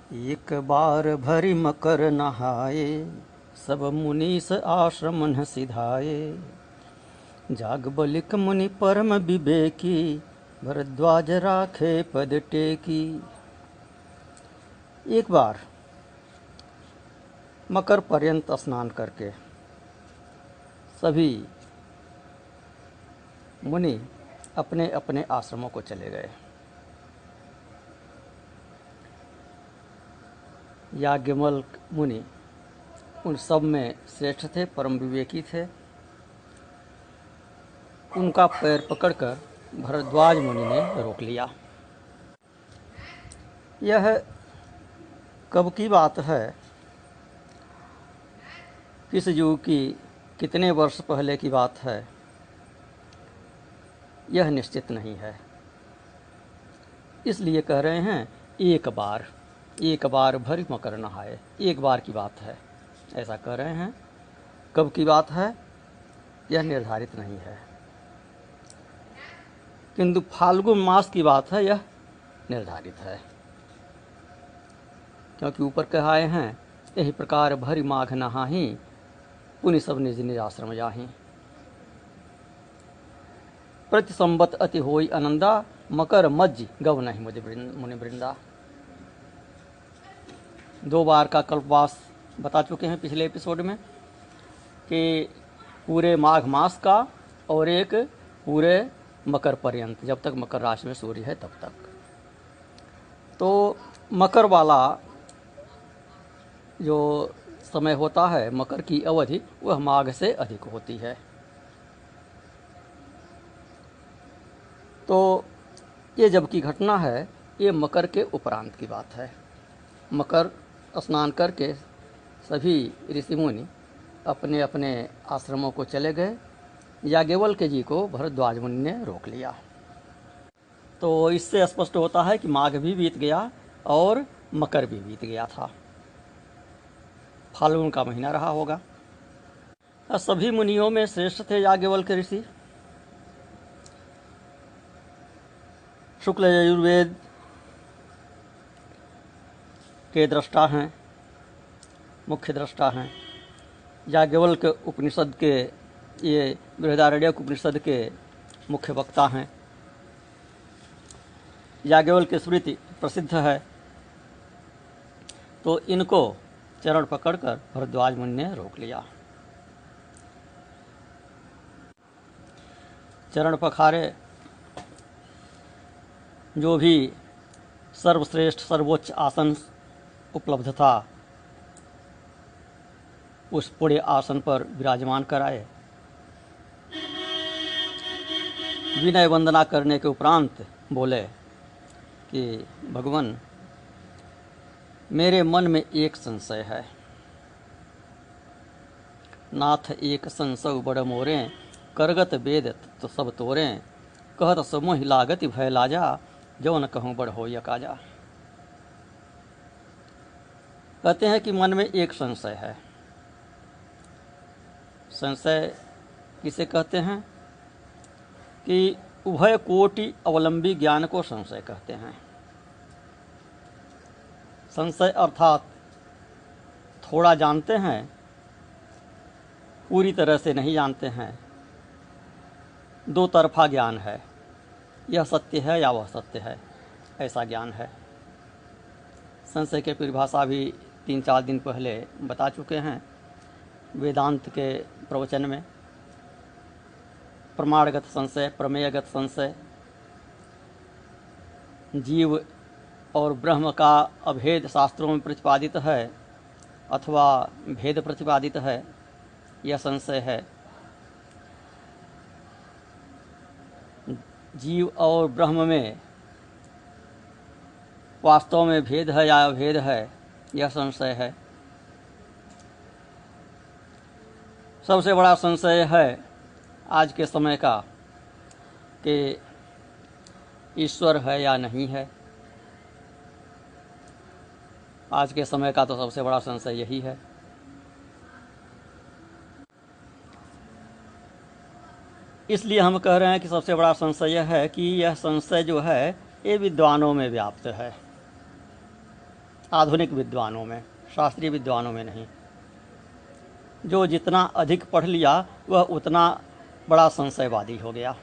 एक बार भरी मकर नहाए, सब मुनीस आश्रम न सिधाए। जाग बलिक मुनि परम विवेकी, भरद्वाज राखे पद टेकी। एक बार मकर पर्यंत स्नान करके सभी मुनि अपने अपने आश्रमों को चले गए। याज्ञवल्क्य मुनि उन सब में श्रेष्ठ थे, परम विवेकी थे। उनका पैर पकड़कर भरद्वाज मुनि ने रोक लिया। यह कब की बात है, किस युग की, कितने वर्ष पहले की बात है, यह निश्चित नहीं है। इसलिए कह रहे हैं एक बार भरी मकर नहाए। एक बार की बात है, ऐसा कह रहे हैं। कब की बात है यह निर्धारित नहीं है, किंतु फाल्गुन मास की बात है, यह निर्धारित है। क्योंकि ऊपर कहाए हैं, यही प्रकार भरी माघ नहाही, पुनि सब निज निज आश्रम जाही। प्रति संबत अति होई आनंदा, मकर मज्ज गव नहीं मुनि वृंदा। 2 बार का कल्पवास बता चुके हैं पिछले एपिसोड में, कि पूरे माघ मास का और एक पूरे मकर पर्यंत, जब तक मकर राशि में सूर्य है तब तक। तो मकर वाला जो समय होता है, मकर की अवधि, वह माघ से अधिक होती है। तो ये जब की घटना है, ये मकर के उपरांत की बात है। मकर स्नान करके सभी ऋषि मुनि अपने अपने आश्रमों को चले गए। याज्ञवल्क्य जी को भरद्वाज मुनि ने रोक लिया। तो इससे स्पष्ट होता है कि माघ भी बीत गया और मकर भी बीत गया था। फाल्गुन का महीना रहा होगा। सभी मुनियों में श्रेष्ठ थे याज्ञवल्क्य ऋषि। शुक्ल यजुर्वेद के दृष्टा हैं, मुख्य दृष्टा हैं। याज्ञवल्क्य उपनिषद के, ये बृहदारण्यक उपनिषद के मुख्य वक्ता हैं। याज्ञवल्क्य स्मृति प्रसिद्ध है। तो इनको चरण पकड़कर भरद्वाज मुनि ने रोक लिया। चरण पखारे, जो भी सर्वश्रेष्ठ सर्वोच्च आसन उपलब्ध था, उस पुण्य आसन पर विराजमान कराए। विनय वंदना करने के उपरांत बोले कि भगवान, मेरे मन में एक संशय है। नाथ एक संशय बड़ मोरे, करगत वेद तो सब तोरे। कहत समोहि लागति भय लाजा, जो न कहूँ बड़ हो यकाजा। कहते हैं कि मन में एक संशय है। संशय किसे कहते हैं? कि उभय कोटि अवलंबी ज्ञान को संशय कहते हैं। संशय अर्थात थोड़ा जानते हैं, पूरी तरह से नहीं जानते हैं, दो तरफा ज्ञान है। यह सत्य है या वह सत्य है, ऐसा ज्ञान है। संशय की परिभाषा भी 3-4 दिन पहले बता चुके हैं वेदांत के प्रवचन में। प्रमाणगत संशय, प्रमेयगत संशय, जीव और ब्रह्म का अभेद शास्त्रों में प्रतिपादित है अथवा भेद प्रतिपादित है, यह संशय है। जीव और ब्रह्म में वास्तव में भेद है या अभेद है, यह संशय है। सबसे बड़ा संशय है आज के समय का कि ईश्वर है या नहीं है। आज के समय का तो सबसे बड़ा संशय यही है। इसलिए हम कह रहे हैं कि सबसे बड़ा संशय यह है कि यह संशय जो है, ये विद्वानों में व्याप्त है। आधुनिक विद्वानों में, शास्त्रीय विद्वानों में नहीं। जो जितना अधिक पढ़ लिया वह उतना बड़ा संशयवादी हो गया।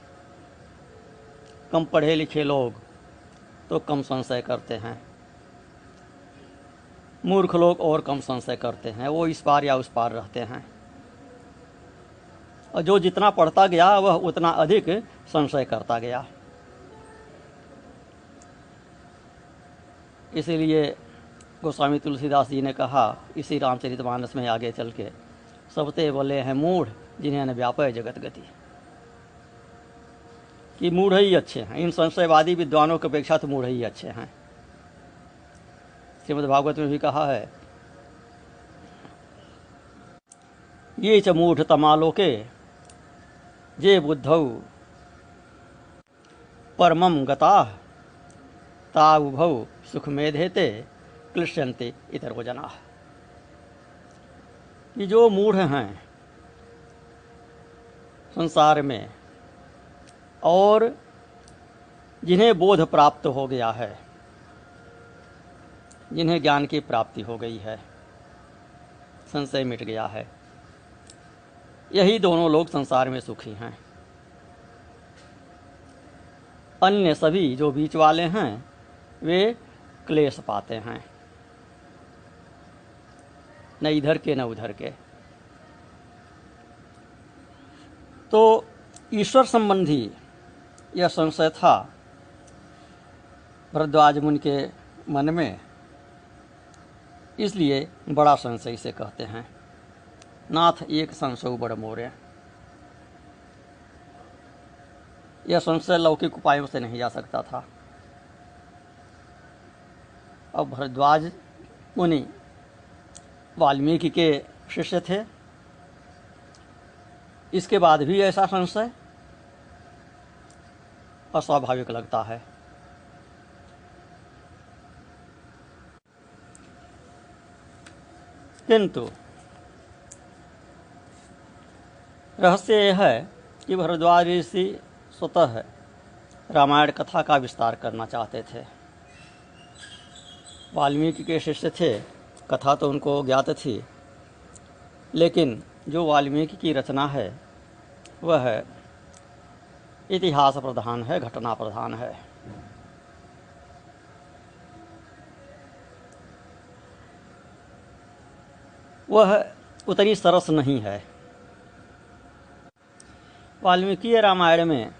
कम पढ़े लिखे लोग तो कम संशय करते हैं, मूर्ख लोग और कम संशय करते हैं, वो इस पार या उस पार रहते हैं। और जो जितना पढ़ता गया वह उतना अधिक संशय करता गया। इसीलिए गोस्वामी तुलसीदास जी ने कहा इसी रामचरितमानस में आगे चल के, सबते बोले हैं मूढ़ जिन्हें न व्यापय जगत गति, कि मूढ़ ही अच्छे हैं। इन संशयवादी विद्वानों की अपेक्षा तो मूढ़ ही अच्छे हैं। श्रीमद् भागवत में भी कहा है, ये च मूढ़ तमालोके जे बुद्धौ परमं गताः तावुभौ सुखमेधेते क्लिश्यन्ते इतरो जनाः। कि जो मूढ़ हैं संसार में और जिन्हें बोध प्राप्त हो गया है, जिन्हें ज्ञान की प्राप्ति हो गई है, संशय मिट गया है, यही दोनों लोग संसार में सुखी हैं। अन्य सभी जो बीच वाले हैं वे क्लेश पाते हैं, न इधर के न उधर के। तो ईश्वर संबंधी यह संशय था भरद्वाज मुनि के मन में, इसलिए बड़ा संशय इसे कहते हैं। नाथ एक संशय बड़ मोरे। यह संशय लौकिक उपायों से नहीं जा सकता था। अब भरद्वाज मुनि वाल्मीकि के शिष्य थे, इसके बाद भी ऐसा संशय अस्वाभाविक लगता है। किंतु रहस्य यह है कि भरद्वाज ऋषि स्वतः रामायण कथा का विस्तार करना चाहते थे। वाल्मीकि के शिष्य थे, कथा तो उनको ज्ञात थी, लेकिन जो वाल्मीकि की रचना है वह इतिहास प्रधान है, घटना प्रधान है। वह उतनी सरस नहीं है। वाल्मीकि रामायण में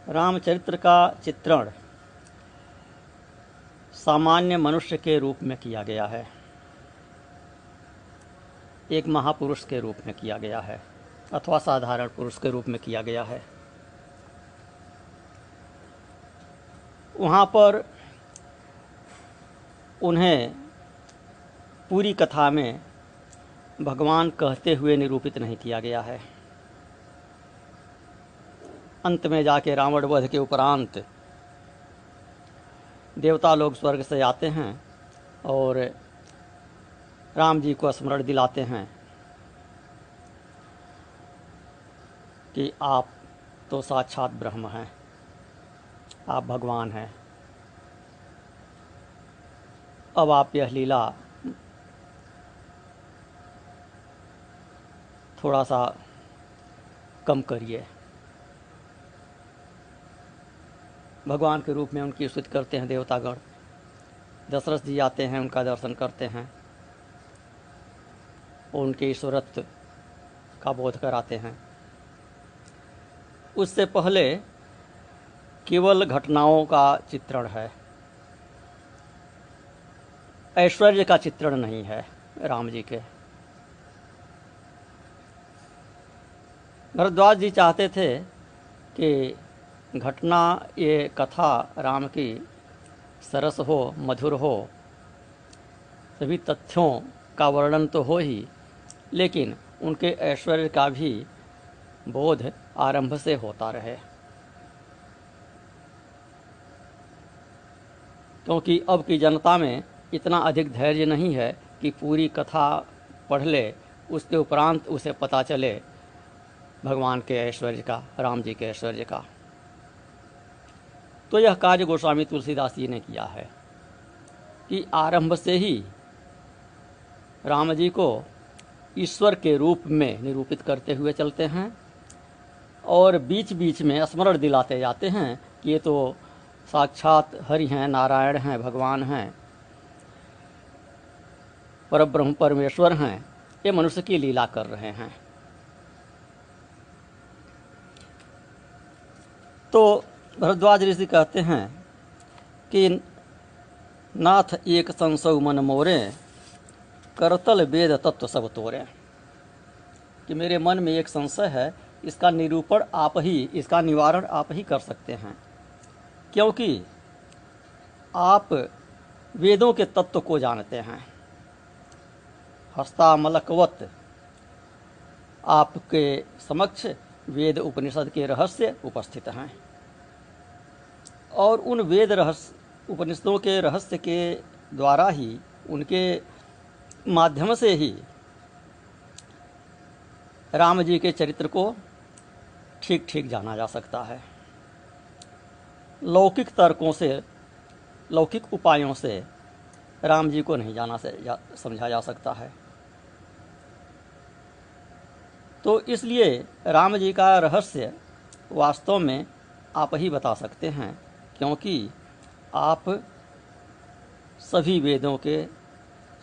रामचरित्र का चित्रण सामान्य मनुष्य के रूप में किया गया है, एक महापुरुष के रूप में किया गया है, अथवा साधारण पुरुष के रूप में किया गया है। वहाँ पर उन्हें पूरी कथा में भगवान कहते हुए निरूपित नहीं किया गया है। अंत में जाके रावण वध के उपरांत देवता लोग स्वर्ग से आते हैं और राम जी को स्मरण दिलाते हैं कि आप तो साक्षात ब्रह्म हैं, आप भगवान हैं। अब आप यह लीला थोड़ा सा कम करिए। भगवान के रूप में उनकी स्तुति करते हैं देवतागण। दशरथ जी आते हैं, उनका दर्शन करते हैं, उनके ईश्वरत्व का बोध कराते हैं। उससे पहले केवल घटनाओं का चित्रण है, ऐश्वर्य का चित्रण नहीं है राम जी के। भरद्वाज जी चाहते थे कि घटना, ये कथा राम की सरस हो, मधुर हो, सभी तथ्यों का वर्णन तो हो ही, लेकिन उनके ऐश्वर्य का भी बोध आरंभ से होता रहे। क्योंकि अब की जनता में इतना अधिक धैर्य नहीं है कि पूरी कथा पढ़ ले, उसके उपरांत उसे पता चले भगवान के ऐश्वर्य का, राम जी के ऐश्वर्य का। तो यह कार्य गोस्वामी तुलसीदास जी ने किया है। कि आरंभ से ही राम जी को ईश्वर के रूप में निरूपित करते हुए चलते हैं और बीच बीच में स्मरण दिलाते जाते हैं कि ये तो साक्षात हरि हैं, नारायण हैं, भगवान हैं, परब्रह्म परमेश्वर हैं, ये मनुष्य की लीला कर रहे हैं। तो भरद्वाज ऋषि कहते हैं कि नाथ एक संसव मन मोरे, करतल वेद तत्व सब तोरे। कि मेरे मन में एक संशय है, इसका निरूपण आप ही, इसका निवारण आप ही कर सकते हैं, क्योंकि आप वेदों के तत्व को जानते हैं। हस्तामलकवत आपके समक्ष वेद उपनिषद के रहस्य उपस्थित हैं और उन वेद रहस्य उपनिषदों के रहस्य के द्वारा ही, उनके माध्यम से ही राम जी के चरित्र को ठीक ठीक जाना जा सकता है। लौकिक तर्कों से, लौकिक उपायों से राम जी को नहीं समझा जा सकता है। तो इसलिए राम जी का रहस्य वास्तव में आप ही बता सकते हैं, क्योंकि आप सभी वेदों के,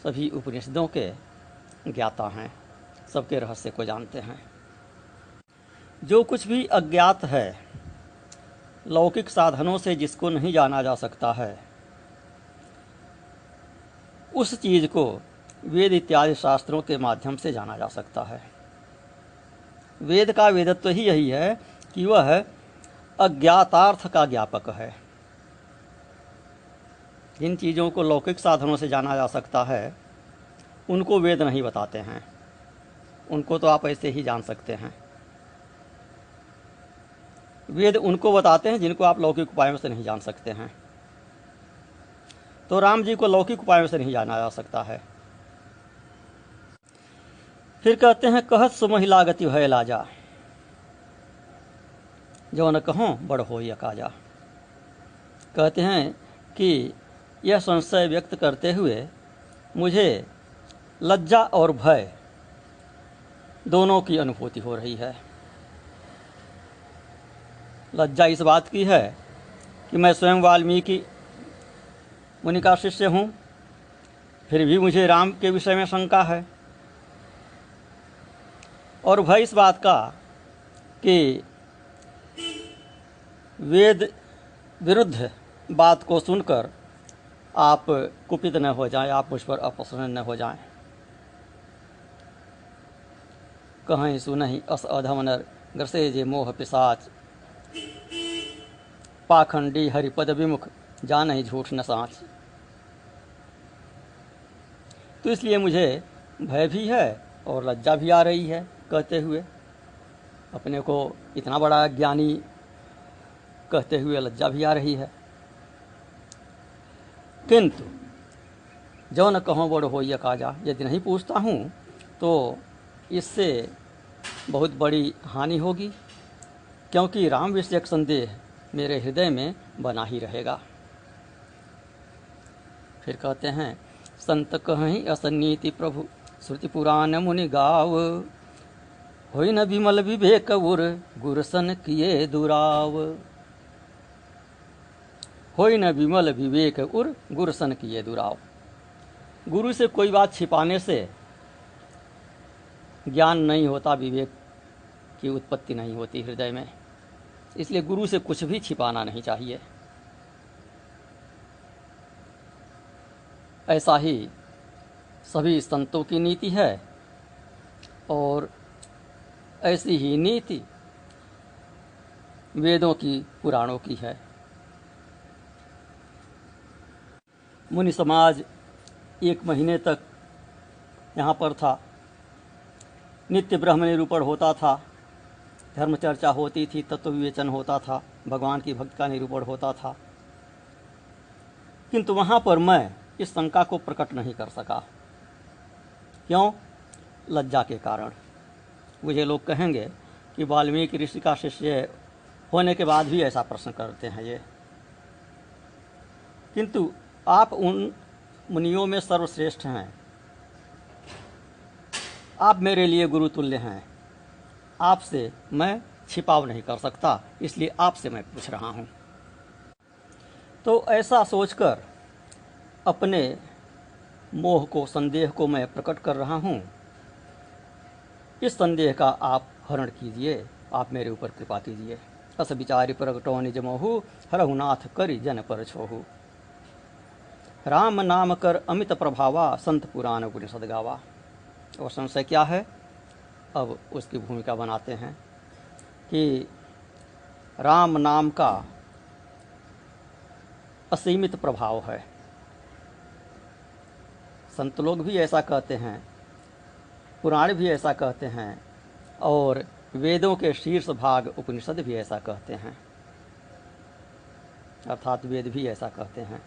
सभी उपनिषदों के ज्ञाता हैं, सबके रहस्य को जानते हैं। जो कुछ भी अज्ञात है, लौकिक साधनों से जिसको नहीं जाना जा सकता है, उस चीज़ को वेद इत्यादि शास्त्रों के माध्यम से जाना जा सकता है। वेद का वेदत्व ही यही है कि वह अज्ञातार्थ का ज्ञापक है। जिन चीज़ों को लौकिक साधनों से जाना जा सकता है, उनको वेद नहीं बताते हैं, उनको तो आप ऐसे ही जान सकते हैं। वेद उनको बताते हैं जिनको आप लौकिक उपायों से नहीं जान सकते हैं। तो राम जी को लौकिक उपायों से नहीं जाना जा सकता है। फिर कहते हैं, कहत सुमहि लागति भय लाजा, जो न कहो बड़ होई अकाजा। कहते हैं कि यह संशय व्यक्त करते हुए मुझे लज्जा और भय दोनों की अनुभूति हो रही है। लज्जा इस बात की है कि मैं स्वयं वाल्मीकि मुनि का शिष्य हूँ, फिर भी मुझे राम के विषय में शंका है। और भय इस बात का कि वेद विरुद्ध बात को सुनकर आप कुपित न हो जाएं, आप मुझ पर अप्रसन्न न हो जाएं। कहीं सुनहि अस अधम नर, ग्रसे जे मोह पिशाच, पाखंडी हरिपद विमुख, जानहि झूठ न साँच। तो इसलिए मुझे भय भी है और लज्जा भी आ रही है, कहते हुए अपने को इतना बड़ा ज्ञानी कहते हुए लज्जा भी आ रही है। किंतु जो न कहो बड़ होई अकाजा, यदि नहीं पूछता हूँ तो इससे बहुत बड़ी हानि होगी, क्योंकि राम विषयक संदेह मेरे हृदय में बना ही रहेगा। फिर कहते हैं, संत कहीं असन्नीति प्रभु, श्रुति पुराण मुनि गाव, होई न विमल विवेक उर, गुरसन किए दुराव। होई न विमल विवेक उर, गुरसन किए दुराव। गुरु से कोई बात छिपाने से ज्ञान नहीं होता, विवेक की उत्पत्ति नहीं होती हृदय में। इसलिए गुरु से कुछ भी छिपाना नहीं चाहिए। ऐसा ही सभी संतों की नीति है और ऐसी ही नीति वेदों की, पुराणों की है। मुनि समाज 1 महीने तक यहाँ पर था, नित्य ब्रह्म निरूपण होता था, धर्म चर्चा होती थी, तत्व विवेचन होता था, भगवान की भक्ति का निरूपण होता था। किंतु वहाँ पर मैं इस शंका को प्रकट नहीं कर सका। क्यों? लज्जा के कारण। मुझे लोग कहेंगे कि वाल्मीकि ऋषि का शिष्य होने के बाद भी ऐसा प्रश्न करते हैं ये। किंतु आप उन मुनियों में सर्वश्रेष्ठ हैं। आप मेरे लिए गुरु तुल्य हैं। आपसे मैं छिपाव नहीं कर सकता, इसलिए आपसे मैं पूछ रहा हूँ। तो ऐसा सोचकर अपने मोह को, संदेह को मैं प्रकट कर रहा हूँ। इस संदेह का आप हरण कीजिए, आप मेरे ऊपर कृपा कीजिए। अस विचारि प्रगटो निज मोहु, हरहु नाथ करि जन पर छोहु। राम नाम कर अमित प्रभावा, संत पुराण उपनिषद गावा। और संशय क्या है, अब उसकी भूमिका बनाते हैं कि राम नाम का असीमित प्रभाव है। संत लोग भी ऐसा कहते हैं, पुराण भी ऐसा कहते हैं, और वेदों के शीर्ष भाग उपनिषद भी ऐसा कहते हैं, अर्थात वेद भी ऐसा कहते हैं।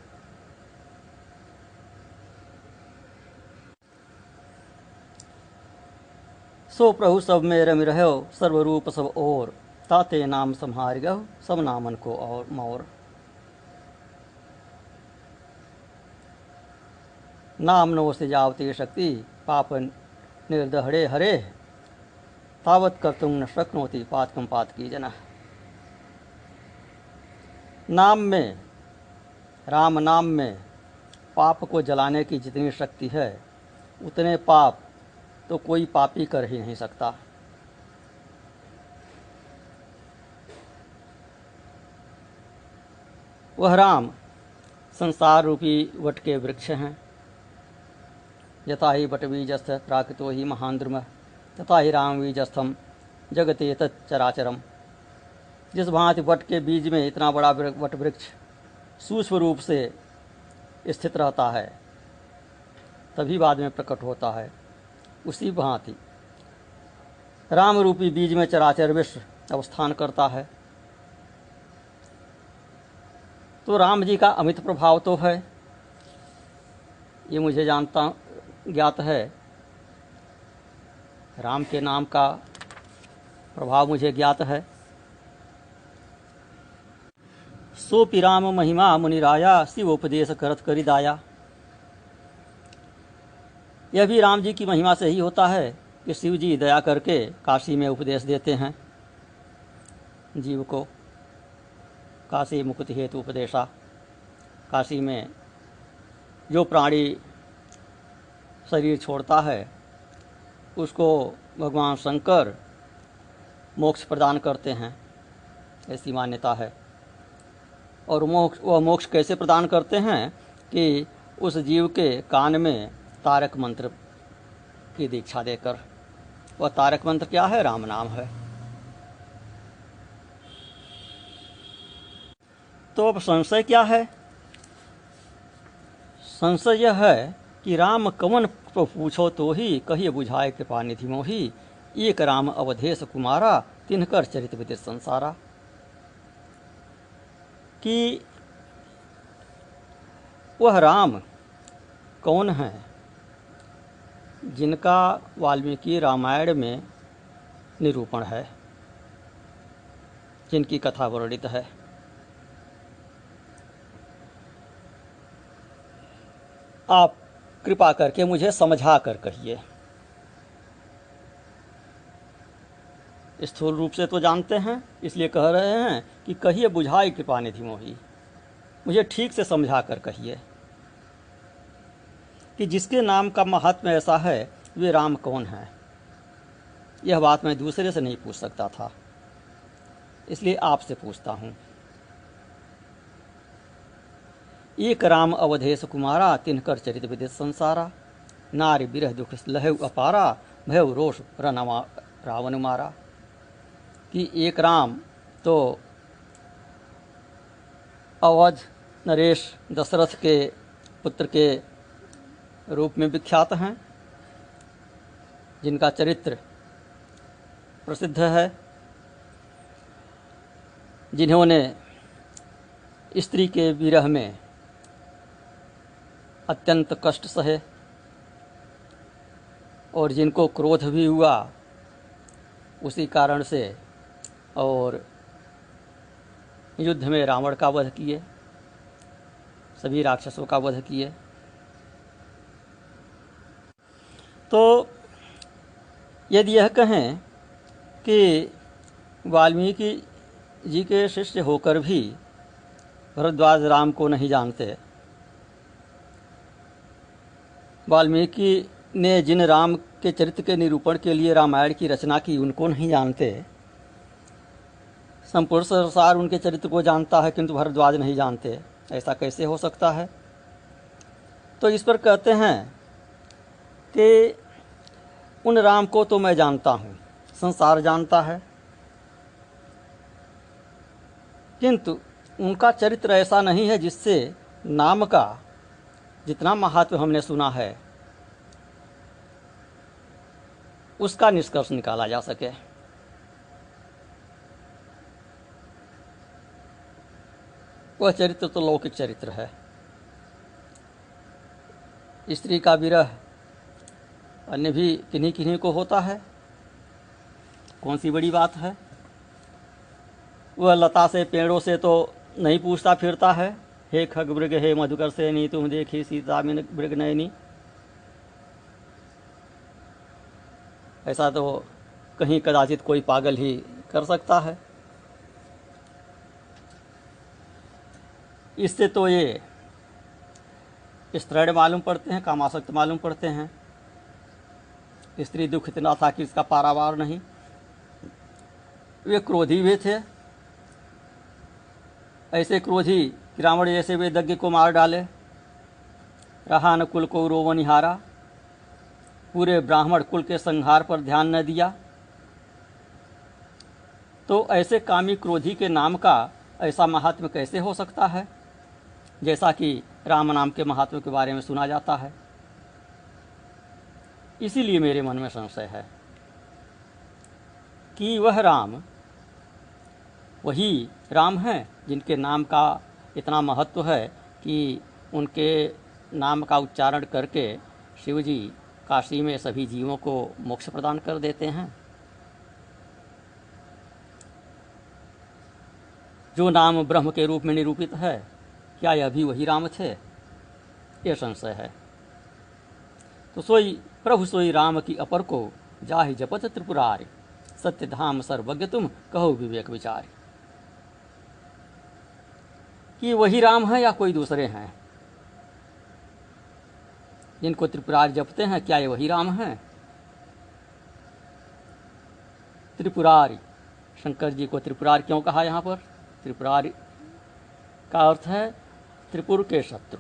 सो प्रभु सब में रमि रहो, सर्वरूप सब और, ताते नाम संहार गहो, सब नामन को और मोर। नाम नो से जावती शक्ति, पाप निर्दहड़े हरे, तावत कर्तुं न शक्नोति पातकं पातकी जनः। नाम में, राम नाम में पाप को जलाने की जितनी शक्ति है, उतने पाप तो कोई पापी कर ही नहीं सकता। वह राम संसार रूपी वट के वृक्ष हैं। यथा ही वटबीजस्थ प्राकृतो ही महान्द्रुम, तथा ही राम बीजस्थम जगते तच्चराचरम। जिस भांति वट के बीज में इतना बड़ा वट वृक्ष सूक्ष्म रूप से स्थित रहता है, तभी बाद में प्रकट होता है, उसी भांति राम रूपी बीज में चराचर विश्व अवस्थान करता है। तो राम जी का अमित प्रभाव तो है, ये मुझे ज्ञात है। राम के नाम का प्रभाव मुझे ज्ञात है। सोपि राम महिमा मुनिराया, शिवोपदेश करत करिदाया। यह भी राम जी की महिमा से ही होता है कि शिव जी दया करके काशी में उपदेश देते हैं जीव को। काशी मुक्ति हेतु उपदेशा। काशी में जो प्राणी शरीर छोड़ता है, उसको भगवान शंकर मोक्ष प्रदान करते हैं, ऐसी मान्यता है। और वह मोक्ष कैसे प्रदान करते हैं कि उस जीव के कान में तारक मंत्र की दीक्षा देकर। वह तारक मंत्र क्या है? राम नाम है। तो अब संशय क्या है? संशय यह है कि राम कवन को पूछो तो ही, कहिए बुझाए कृपा निधि मोही। एक राम अवधेश कुमारा, तिनकर चरित विदित संसारा। कि वह राम कौन है जिनका वाल्मीकि रामायण में निरूपण है, जिनकी कथा वर्णित है। आप कृपा करके मुझे समझा कर कहिए। स्थूल रूप से तो जानते हैं, इसलिए कह रहे हैं कि कहिए बुझाई कृपा निधि मोही। मुझे ठीक से समझा कर कहिए कि जिसके नाम का महात्म्य ऐसा है, वे राम कौन हैं। यह बात मैं दूसरे से नहीं पूछ सकता था, इसलिए आपसे पूछता हूँ। एक राम अवधेश कुमारा, तिनकर चरित विदित संसारा। नारी बिरह दुख लहु अपारा, भयउ रोष रनमा रावण मारा। कि एक राम तो अवध नरेश दशरथ के पुत्र के रूप में विख्यात हैं, जिनका चरित्र प्रसिद्ध है, जिन्होंने स्त्री के विरह में अत्यंत कष्ट सहे और जिनको क्रोध भी हुआ उसी कारण से, और युद्ध में रावण का वध किए, सभी राक्षसों का वध किए। तो यदि यह कहें कि वाल्मीकि जी के शिष्य होकर भी भरद्वाज राम को नहीं जानते, वाल्मीकि ने जिन राम के चरित्र के निरूपण के लिए रामायण की रचना की उनको नहीं जानते, संपूर्ण संसार उनके चरित्र को जानता है किंतु भरद्वाज नहीं जानते, ऐसा कैसे हो सकता है? तो इस पर कहते हैं कि उन राम को तो मैं जानता हूँ, संसार जानता है, किंतु उनका चरित्र ऐसा नहीं है जिससे नाम का जितना महात्म्य हमने सुना है उसका निष्कर्ष निकाला जा सके। वह चरित्र तो लौकिक चरित्र है। स्त्री का विरह अन्य भी किन्हीं किन्हीं को होता है, कौन सी बड़ी बात है। वह लता से पेड़ों से तो नहीं पूछता फिरता है, हे खग मृग हे मधुकर सेनी तुम देखी सीता मृग नयनी। ऐसा तो कहीं कदाचित कोई पागल ही कर सकता है। इससे तो ये स्त्रीण मालूम पड़ते हैं, कामासक्त मालूम पड़ते हैं। स्त्री दुख इतना था कि इसका पारावार नहीं। वे क्रोधी भी थे, ऐसे क्रोधी कि रावण जैसे वे यज्ञ को मार डाले। रहा न कुल को रोवनिहारा, पूरे ब्राह्मण कुल के संहार पर ध्यान न दिया। तो ऐसे कामी क्रोधी के नाम का ऐसा महात्म्य कैसे हो सकता है जैसा कि राम नाम के महात्म्य के बारे में सुना जाता है। इसीलिए मेरे मन में संशय है कि वह राम वही राम हैं जिनके नाम का इतना महत्व है कि उनके नाम का उच्चारण करके शिव जी काशी में सभी जीवों को मोक्ष प्रदान कर देते हैं। जो नाम ब्रह्म के रूप में निरूपित है, क्या यह भी वही राम थे? यह संशय है। तो सोई प्रभु सोई राम की अपर को जाहि जपत त्रिपुरारि, सत्य धाम सर्वज्ञ तुम कहो विवेक विचार। कि वही राम है या कोई दूसरे हैं जिनको त्रिपुरारि जपते हैं? क्या ये वही राम हैं? त्रिपुरारि, शंकर जी को त्रिपुरारि क्यों कहा यहाँ पर? त्रिपुरारि का अर्थ है त्रिपुर के शत्रु,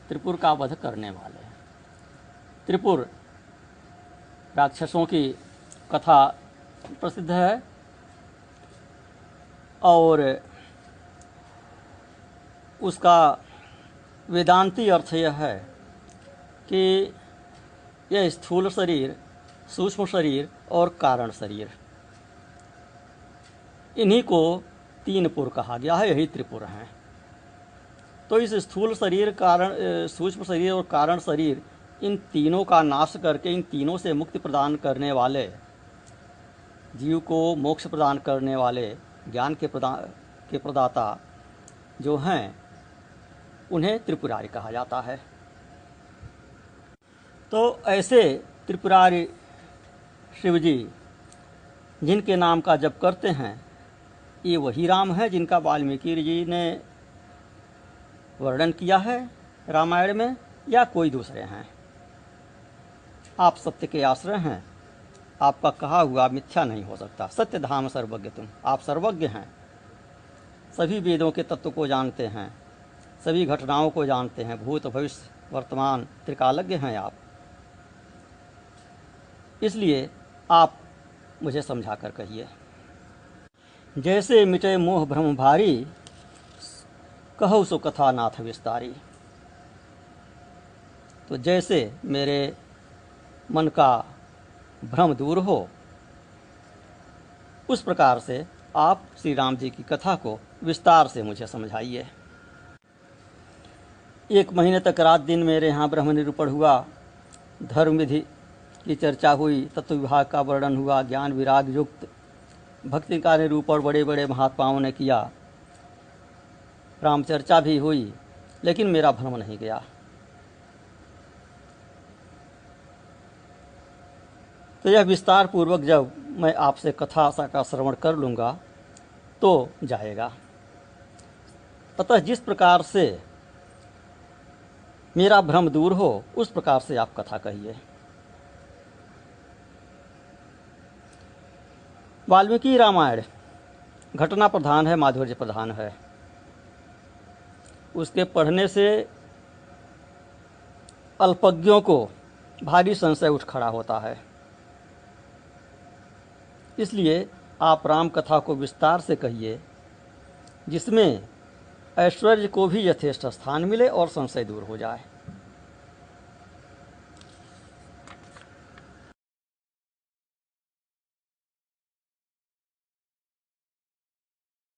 त्रिपुर का वध करने वाले। त्रिपुर राक्षसों की कथा प्रसिद्ध है और उसका वेदांती अर्थ यह है कि यह स्थूल शरीर, सूक्ष्म शरीर और कारण शरीर, इन्हीं को तीन पुर कहा गया है, यही त्रिपुर हैं। तो इस स्थूल शरीर, कारण, सूक्ष्म शरीर और कारण शरीर, इन तीनों का नाश करके इन तीनों से मुक्ति प्रदान करने वाले, जीव को मोक्ष प्रदान करने वाले, ज्ञान के प्रदाता जो हैं उन्हें त्रिपुरारि कहा जाता है। तो ऐसे त्रिपुरारि शिव जी जिनके नाम का जप करते हैं, ये वही राम है जिनका वाल्मीकि जी ने वर्णन किया है रामायण में, या कोई दूसरे हैं? आप सत्य के आश्रय हैं, आपका कहा हुआ मिथ्या नहीं हो सकता। सत्य धाम सर्वज्ञ तुम, आप सर्वज्ञ हैं, सभी वेदों के तत्व को जानते हैं, सभी घटनाओं को जानते हैं, भूत भविष्य वर्तमान त्रिकालज्ञ हैं आप। इसलिए आप मुझे समझा कर कहिए। जैसे मिटे मोह भ्रम भारी, कहो सो कथा नाथ विस्तारी। तो जैसे मेरे मन का भ्रम दूर हो, उस प्रकार से आप श्री राम जी की कथा को विस्तार से मुझे समझाइए। 1 महीने तक रात दिन मेरे यहाँ ब्रह्म निरूपण हुआ, धर्म विधि की चर्चा हुई, तत्व विभाग का वर्णन हुआ, ज्ञान विराग युक्त भक्ति का निरूपण बड़े बड़े महात्माओं ने किया, राम चर्चा भी हुई, लेकिन मेरा भ्रम नहीं गया। तो यह विस्तार पूर्वक जब मैं आपसे कथा का श्रवण कर लूँगा तो जाएगा। अतः जिस प्रकार से मेरा भ्रम दूर हो उस प्रकार से आप कथा कहिए। वाल्मीकि रामायण घटना प्रधान है, माधुर्य प्रधान है। उसके पढ़ने से अल्पज्ञों को भारी संशय उठ खड़ा होता है। इसलिए आप राम कथा को विस्तार से कहिए, जिसमें ऐश्वर्य को भी यथेष्ट स्थान मिले और संशय दूर हो जाए।